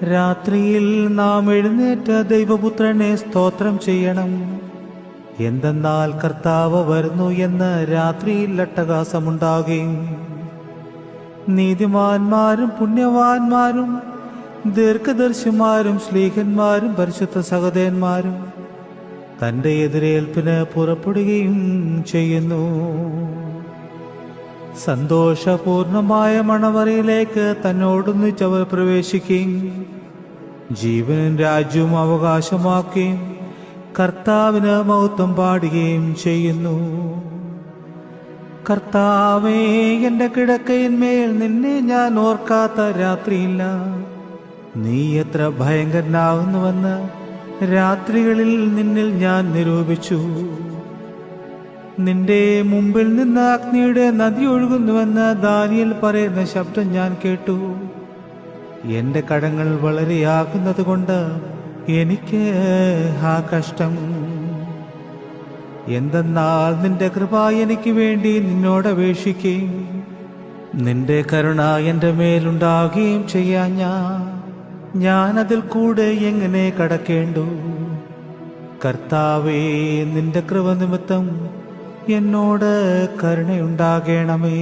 രാത്രിയിൽ നാം എഴുന്നേറ്റ ദൈവപുത്രനെ സ്തോത്രം ചെയ്യണം. എന്തെന്നാൽ കർത്താവ് വരുന്നു എന്ന് രാത്രിയിൽ അട്ടഹാസമുണ്ടാകുകയും നീതിമാന്മാരും പുണ്യവാന്മാരും ദീർഘദർശിമാരും ശ്ലീഹന്മാരും പരിശുദ്ധ സഹോദരന്മാരും തന്റെ എതിരേൽപ്പിന് പുറപ്പെടുകയും ചെയ്യുന്നു. സന്തോഷപൂർണമായ മണവറയിലേക്ക് തന്നോടൊന്നിച്ചവർ പ്രവേശിക്കുകയും ജീവനും രാജ്യവും അവകാശമാക്കുകയും കർത്താവിന് മഹത്വം പാടുകയും ചെയ്യുന്നു. കർത്താവേ, എന്റെ കിടക്കയിന്മേൽ നിന്നെ ഞാൻ ഓർക്കാത്ത രാത്രിയില്ല. നീ എത്ര ഭയങ്കരനാകുന്നുവെന്ന് രാത്രികളിൽ നിന്നിൽ ഞാൻ നിരൂപിച്ചു. നിന്റെ മുമ്പിൽ നിന്ന് അഗ്നിയുടെ നദി ഒഴുകുന്നുവെന്ന് ദാനിയേൽ പറയുന്ന ശബ്ദം ഞാൻ കേട്ടു. എന്റെ കടങ്ങൾ വളരെയാകുന്നത് കൊണ്ട് എനിക്ക് ആ കഷ്ടം. എന്തെന്നാൽ നിന്റെ കൃപ എനിക്ക് വേണ്ടി നിന്നോട് അപേക്ഷിക്കുകയും നിന്റെ കരുണ എന്റെ മേലുണ്ടാകുകയും ചെയ്യാൻ ഞാൻ അതിൽ കൂടെ എങ്ങനെ കടക്കേണ്ടു? കർത്താവേ, നിന്റെ കൃപ നിമിത്തം എന്നോട് കരുണയുണ്ടാകണമേ.